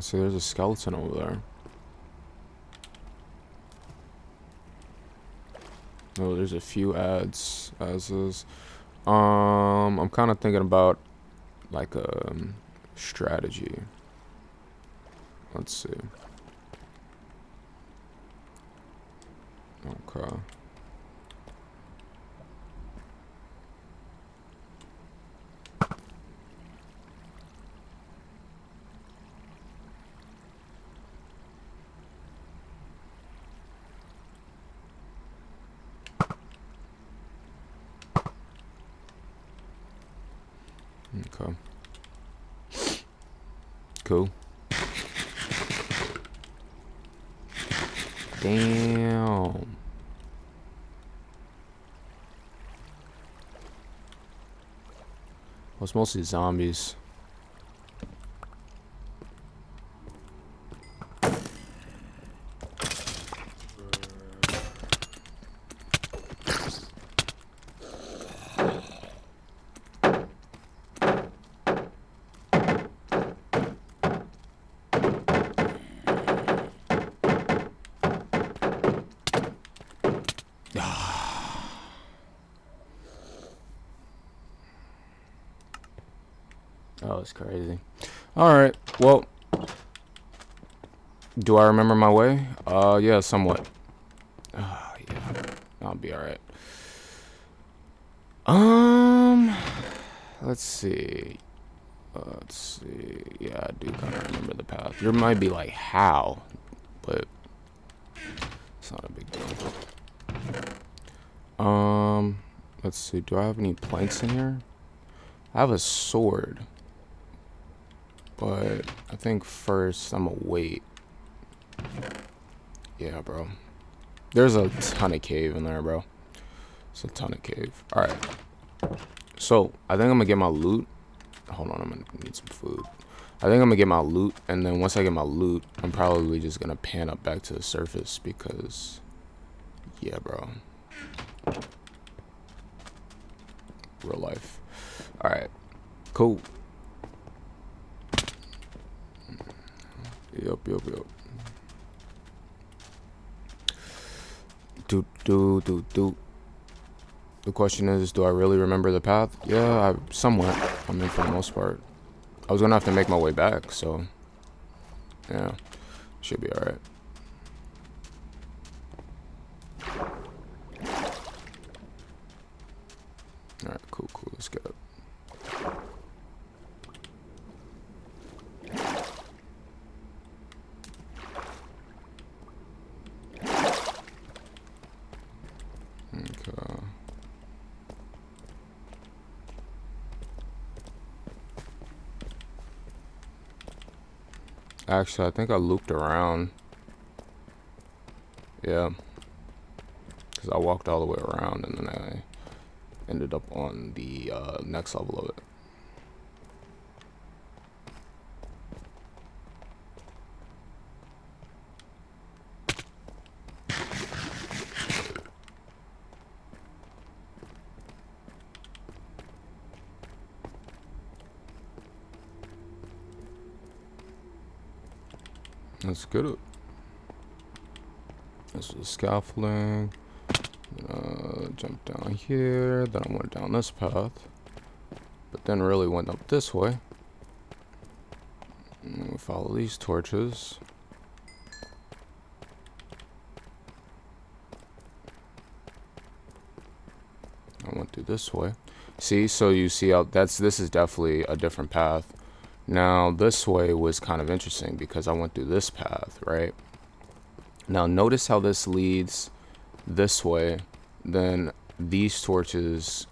See, there's a skeleton over there. Oh, there's a few ads as is. I'm kind of thinking about like a strategy. Let's see. Okay. Okay. Cool. Damn. Well, it's mostly zombies. Oh, it's crazy. Alright, well, do I remember my way? Yeah, somewhat. Yeah, I'll be alright. Let's see. Let's see. Yeah, I do kind of remember the path. There might be like how, but it's not a big deal. Let's see. Do I have any planks in here? I have a sword, but I think first I'm gonna wait. Yeah, bro. There's a ton of cave in there, bro. It's a ton of cave. All right. So I think I'm gonna get my loot. Hold on, I'm gonna need some food. I think I'm gonna get my loot, and then once I get my loot, I'm probably just gonna pan up back to the surface because, yeah, bro. Real life. All right. Cool. Yup. Do. The question is, do I really remember the path? Yeah, somewhat. I mean, for the most part. I was gonna have to make my way back, so yeah, should be all right. All right, cool. Let's get up. Okay. Actually, I think I looped around. Yeah. Because I walked all the way around and then I ended up on the next level of it. Let's get it. This is scaffolding. Jump down here. Then I went down this path. But then really went up this way. And we follow these torches. I went through this way. See, so you see how this is definitely a different path. Now this way was kind of interesting because I went through this path, right? Now notice how this leads this way, then these torches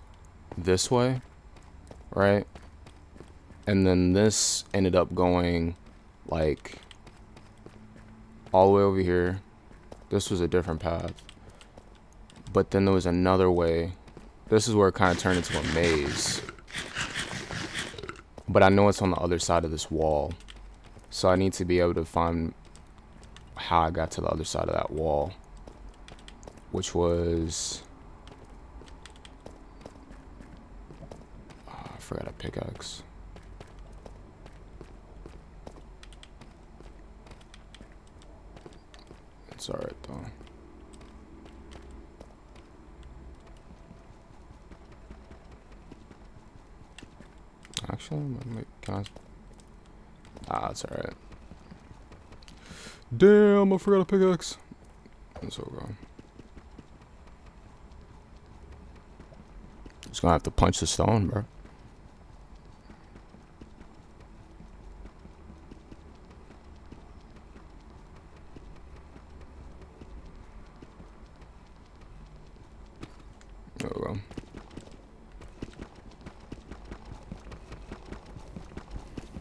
this way, right? And then this ended up going like all the way over here. This was a different path. But then there was another way. This is where it kind of turned into a maze. But I know it's on the other side of this wall. So I need to be able to find how I got to the other side of that wall. Which was... I forgot a pickaxe. Actually, can I? Ah, that's alright. Damn, I forgot a pickaxe. That's all wrong. Just gonna have to punch the stone, bro. There we go.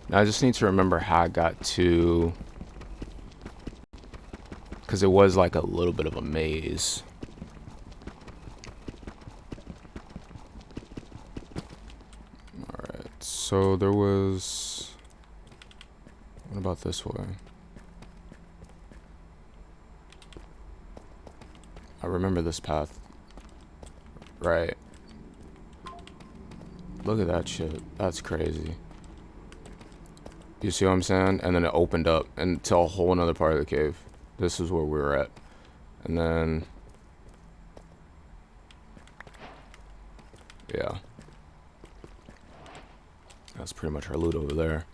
Now I just need to remember how I got to, because it was like a little bit of a maze. Alright, so there was, what about this way? I remember this path. Right. Look at that shit. That's crazy. You see what I'm saying? And then it opened up into a whole another part of the cave. This is where we were at. And then, yeah. That's pretty much our loot over there.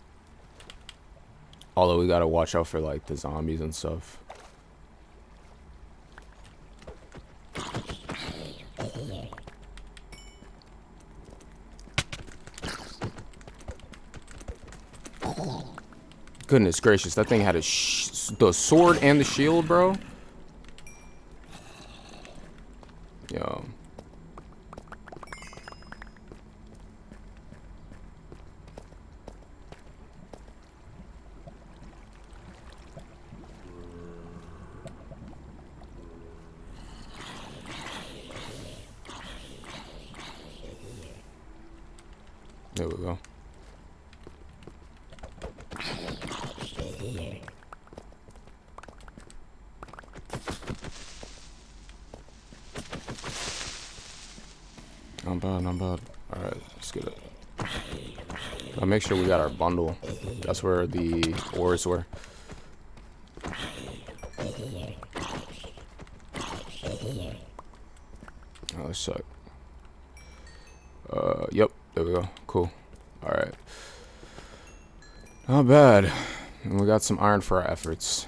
Although we gotta watch out for like the zombies and stuff. Goodness gracious, that thing had the sword and the shield, bro. Yo. There we go. Not bad, not bad. Alright, let's get it. I'll make sure we got our bundle. That's where the ores were. Oh, let's check. Yep, there we go. Cool. Alright. Not bad. And we got some iron for our efforts.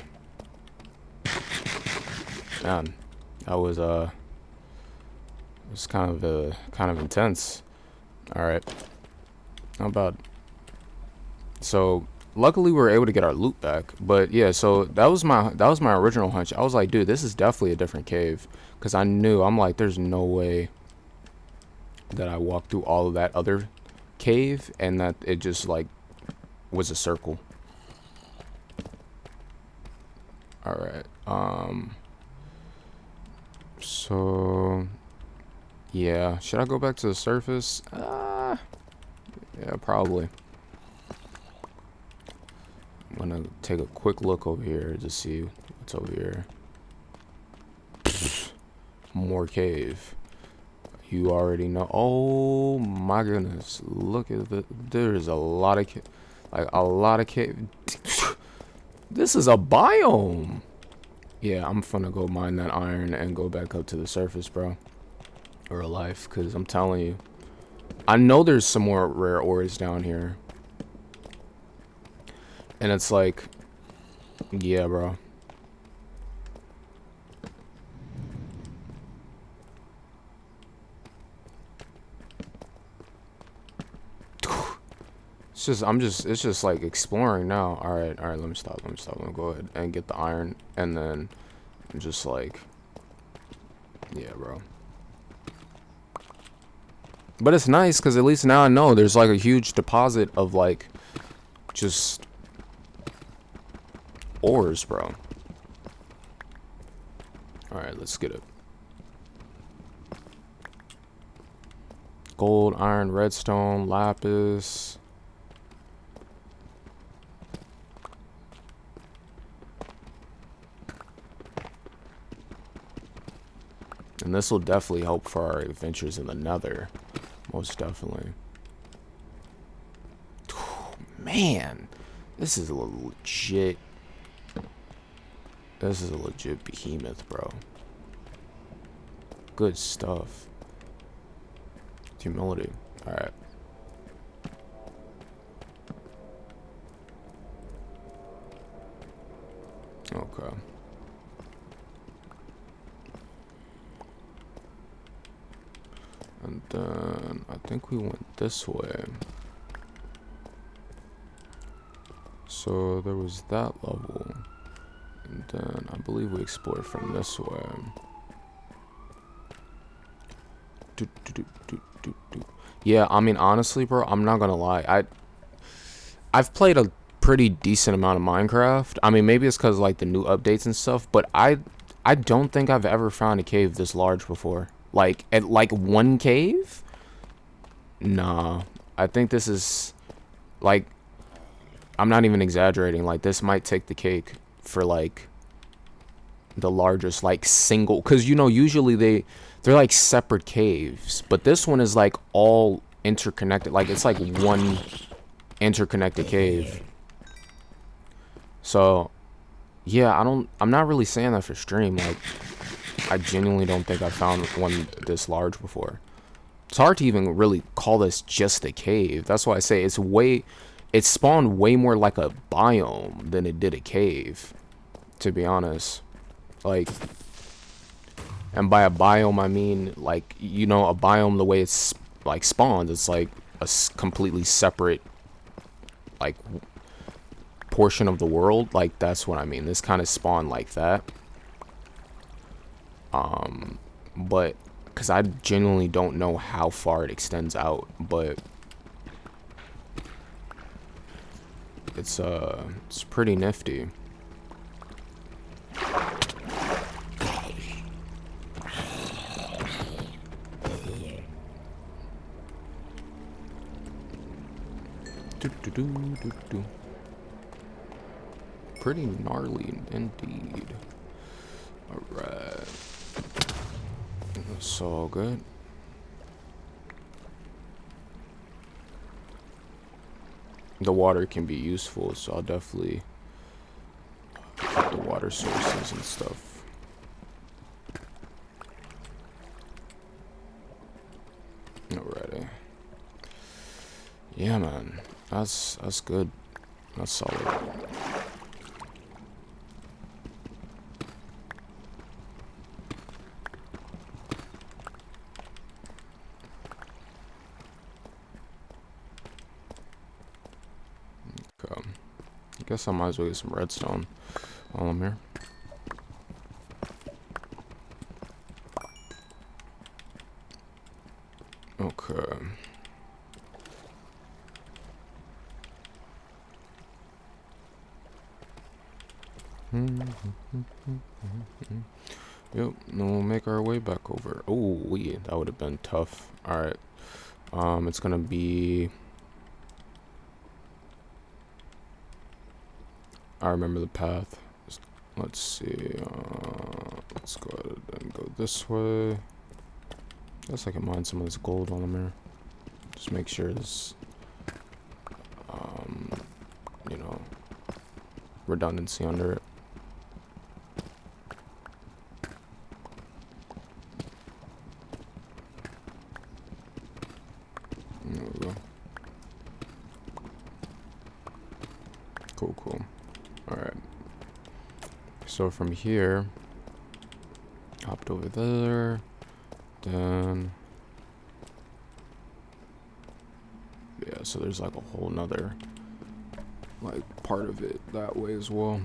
Man, that was it was kind of intense. Alright. Not bad. So luckily we were able to get our loot back. But yeah, so that was my original hunch. I was like, dude, this is definitely a different cave. Cause I'm like, there's no way that I walked through all of that other cave and that it just like was a circle. Alright. So yeah, should I go back to the surface? Yeah, probably. I'm gonna take a quick look over here to see what's over here. More cave. You already know. Oh my goodness! Look at the. There's a lot of, like a lot of cave. This is a biome. Yeah, I'm finna go mine that iron and go back up to the surface, bro. Real life, cause I'm telling you, I know there's some more rare ores down here, and it's like, yeah, bro. It's just like exploring now. All right, let me stop. Let me go ahead and get the iron, and then just like, yeah, bro. But it's nice because at least now I know there's like a huge deposit of like just ores, bro. All right, let's get it. Gold, iron, redstone, lapis. And this will definitely help for our adventures in the Nether. Most definitely. Man, this is a legit. This is a legit behemoth, bro. Good stuff. Humility. Alright. then I think we went this way. So there was that level. And then I believe we explored from this way. Yeah, I mean, honestly, bro, I'm not gonna lie. I've played a pretty decent amount of Minecraft. I mean, maybe it's because like the new updates and stuff, but I don't think I've ever found a cave this large before. Like at like one cave? Nah. I think this is like, I'm not even exaggerating. Like this might take the cake for like the largest like single, because you know usually they're like separate caves, but this one is like all interconnected. Like it's like one interconnected cave. So yeah, I'm not really saying that for stream. Like I genuinely don't think I found one this large before. It's hard to even really call this just a cave. That's why I say it spawned way more like a biome than it did a cave, to be honest. Like, and by a biome I mean like, you know, a biome the way it's like spawned, it's like a completely separate like portion of the world. Like that's what I mean. This kind of spawned like that. But because I genuinely don't know how far it extends out, but it's pretty nifty. Pretty gnarly indeed. Alright. That's all good. The water can be useful, so I'll definitely get the water sources and stuff. Alrighty. Yeah, man. That's good. That's solid. Okay. I guess I might as well get some redstone while I'm here. Okay. Yep, then we'll make our way back over. Oh, that would have been tough. Alright. It's gonna be... I remember the path. Let's see. Let's go ahead and go this way. Guess I can mine some of this gold while I'm here. Just make sure this, you know, redundancy under it. There we go. Cool. Alright. So from here, hopped over there, then... Yeah, so there's like a whole nother, like, part of it that way as well.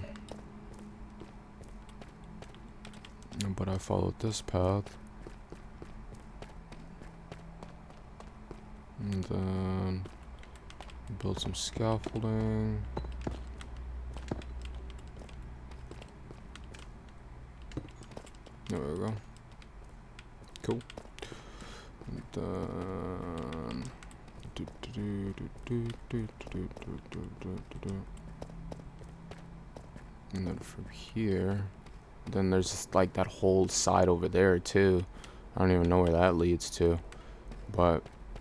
But I followed this path. And then build some scaffolding. There we go. Cool. And then and then from here, then there's like that whole side over there too. I don't even know where that leads to, but